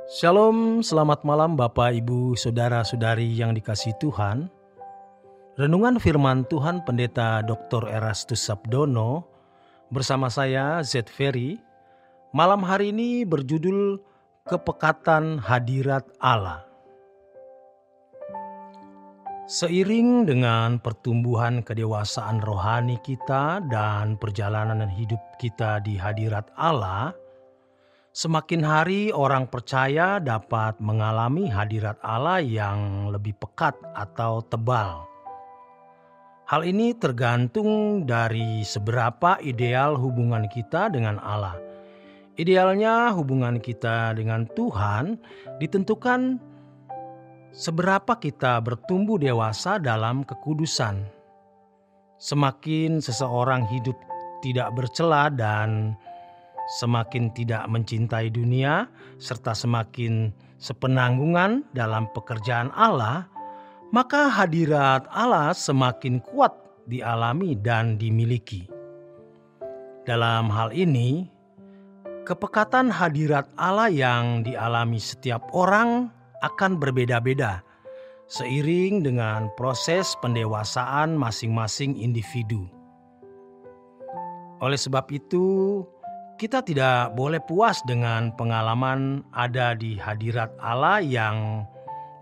Shalom, selamat malam Bapak, Ibu, Saudara-saudari yang dikasihi Tuhan. Renungan firman Tuhan Pendeta Dr. Erastus Sabdono bersama saya Z. Ferry malam hari ini berjudul Kepekatan Hadirat Allah. Seiring dengan pertumbuhan kedewasaan rohani kita dan perjalanan hidup kita di hadirat Allah, semakin hari orang percaya dapat mengalami hadirat Allah yang lebih pekat atau tebal. Hal ini tergantung dari seberapa ideal hubungan kita dengan Allah. Idealnya hubungan kita dengan Tuhan ditentukan seberapa kita bertumbuh dewasa dalam kekudusan. Semakin seseorang hidup tidak bercela dan semakin tidak mencintai dunia, serta semakin sepenanggungan dalam pekerjaan Allah, maka hadirat Allah semakin kuat dialami dan dimiliki. Dalam hal ini, kepekatan hadirat Allah yang dialami setiap orang akan berbeda-beda seiring dengan proses pendewasaan masing-masing individu. Oleh sebab itu, kita tidak boleh puas dengan pengalaman ada di hadirat Allah yang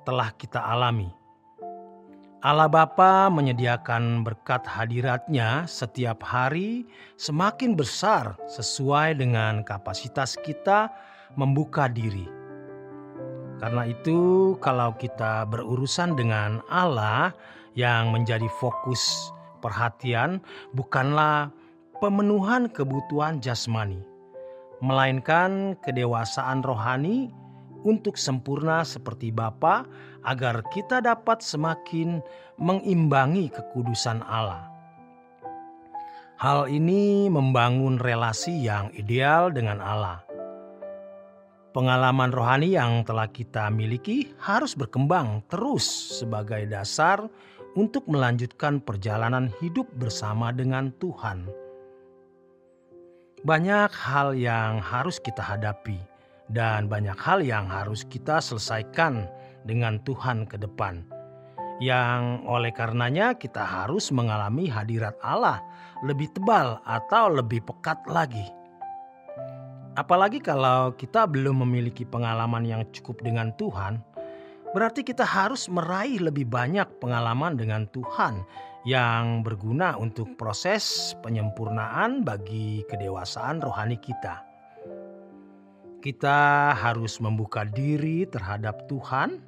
telah kita alami. Allah Bapa menyediakan berkat hadiratnya setiap hari semakin besar sesuai dengan kapasitas kita membuka diri. Karena itu, kalau kita berurusan dengan Allah yang menjadi fokus perhatian bukanlah pemenuhan kebutuhan jasmani, melainkan kedewasaan rohani untuk sempurna seperti Bapa, agar kita dapat semakin mengimbangi kekudusan Allah. Hal ini membangun relasi yang ideal dengan Allah. Pengalaman rohani yang telah kita miliki harus berkembang terus sebagai dasar untuk melanjutkan perjalanan hidup bersama dengan Tuhan. Banyak hal yang harus kita hadapi dan banyak hal yang harus kita selesaikan dengan Tuhan ke depan, yang oleh karenanya kita harus mengalami hadirat Allah lebih tebal atau lebih pekat lagi. Apalagi kalau kita belum memiliki pengalaman yang cukup dengan Tuhan, berarti kita harus meraih lebih banyak pengalaman dengan Tuhan yang berguna untuk proses penyempurnaan bagi kedewasaan rohani kita. Kita harus membuka diri terhadap Tuhan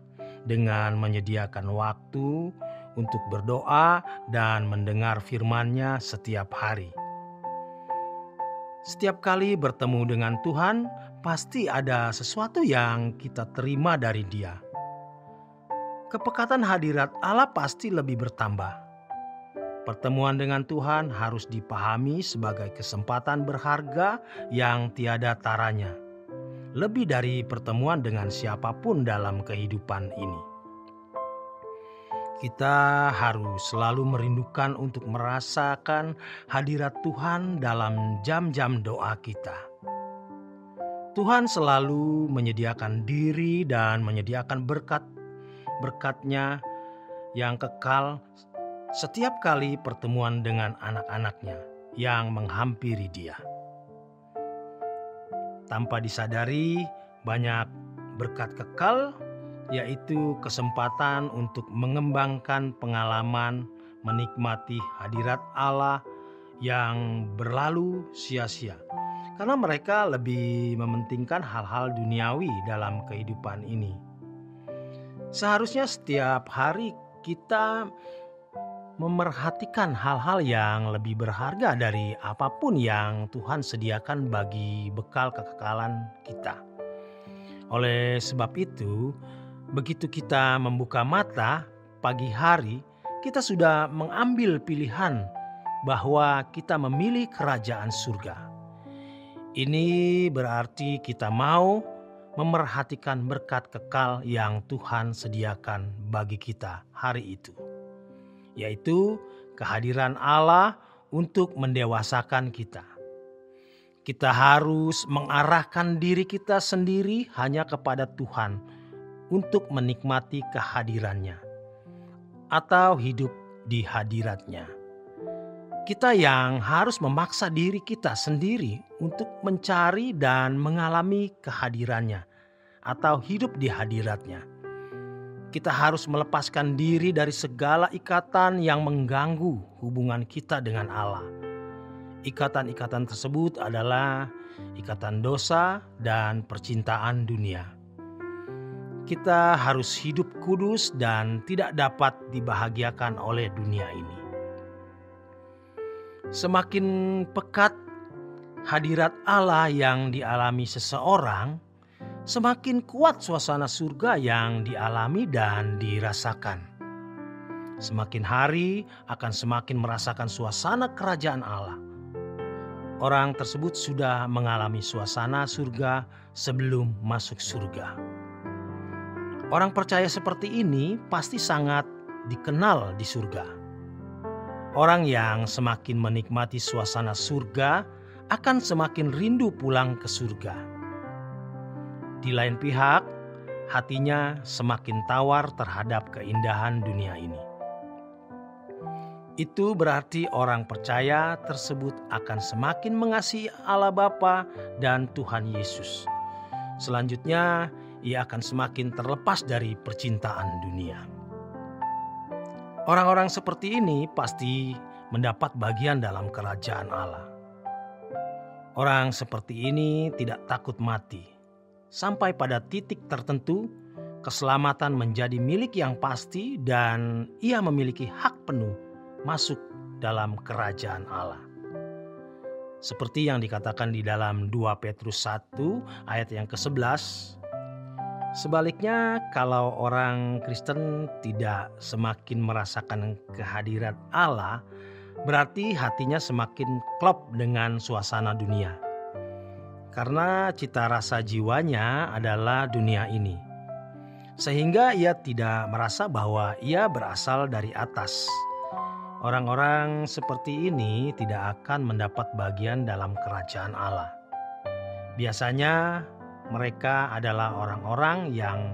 dengan menyediakan waktu untuk berdoa dan mendengar firman-Nya setiap hari. Setiap kali bertemu dengan Tuhan, pasti ada sesuatu yang kita terima dari Dia. Kepekatan hadirat Allah pasti lebih bertambah. Pertemuan dengan Tuhan harus dipahami sebagai kesempatan berharga yang tiada taranya, lebih dari pertemuan dengan siapapun dalam kehidupan ini. Kita harus selalu merindukan untuk merasakan hadirat Tuhan dalam jam-jam doa kita. Tuhan selalu menyediakan diri dan menyediakan berkat-berkat-Nya yang kekal setiap kali pertemuan dengan anak-anak-Nya yang menghampiri Dia. Tanpa disadari, banyak berkat kekal, yaitu kesempatan untuk mengembangkan pengalaman menikmati hadirat Allah yang berlalu sia-sia. Karena mereka lebih mementingkan hal-hal duniawi dalam kehidupan ini. Seharusnya setiap hari kita memerhatikan hal-hal yang lebih berharga dari apapun yang Tuhan sediakan bagi bekal kekekalan kita. Oleh sebab itu, begitu kita membuka mata pagi hari, kita sudah mengambil pilihan bahwa kita memilih kerajaan surga. Ini berarti kita mau memerhatikan berkat kekal yang Tuhan sediakan bagi kita hari itu, yaitu kehadiran Allah untuk mendewasakan kita. Kita harus mengarahkan diri kita sendiri hanya kepada Tuhan untuk menikmati kehadirannya atau hidup di hadiratnya. Kita yang harus memaksa diri kita sendiri untuk mencari dan mengalami kehadirannya atau hidup di hadiratnya. Kita harus melepaskan diri dari segala ikatan yang mengganggu hubungan kita dengan Allah. Ikatan-ikatan tersebut adalah ikatan dosa dan percintaan dunia. Kita harus hidup kudus dan tidak dapat dibahagiakan oleh dunia ini. Semakin pekat hadirat Allah yang dialami seseorang, semakin kuat suasana surga yang dialami dan dirasakan. Semakin hari akan semakin merasakan suasana kerajaan Allah. Orang tersebut sudah mengalami suasana surga sebelum masuk surga. Orang percaya seperti ini pasti sangat dikenal di surga. Orang yang semakin menikmati suasana surga akan semakin rindu pulang ke surga. Di lain pihak, hatinya semakin tawar terhadap keindahan dunia ini. Itu berarti orang percaya tersebut akan semakin mengasihi Allah Bapa dan Tuhan Yesus. Selanjutnya, ia akan semakin terlepas dari percintaan dunia. Orang-orang seperti ini pasti mendapat bagian dalam kerajaan Allah. Orang seperti ini tidak takut mati. Sampai pada titik tertentu, keselamatan menjadi milik yang pasti dan ia memiliki hak penuh masuk dalam kerajaan Allah. Seperti yang dikatakan di dalam 2 Petrus 1 ayat yang ke-11. Sebaliknya, kalau orang Kristen tidak semakin merasakan kehadiran Allah, berarti hatinya semakin klop dengan suasana dunia. Karena cita rasa jiwanya adalah dunia ini. Sehingga ia tidak merasa bahwa ia berasal dari atas. Orang-orang seperti ini tidak akan mendapat bagian dalam kerajaan Allah. Biasanya mereka adalah orang-orang yang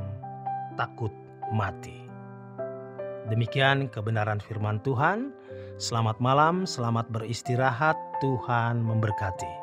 takut mati. Demikian kebenaran firman Tuhan. Selamat malam, selamat beristirahat. Tuhan memberkati.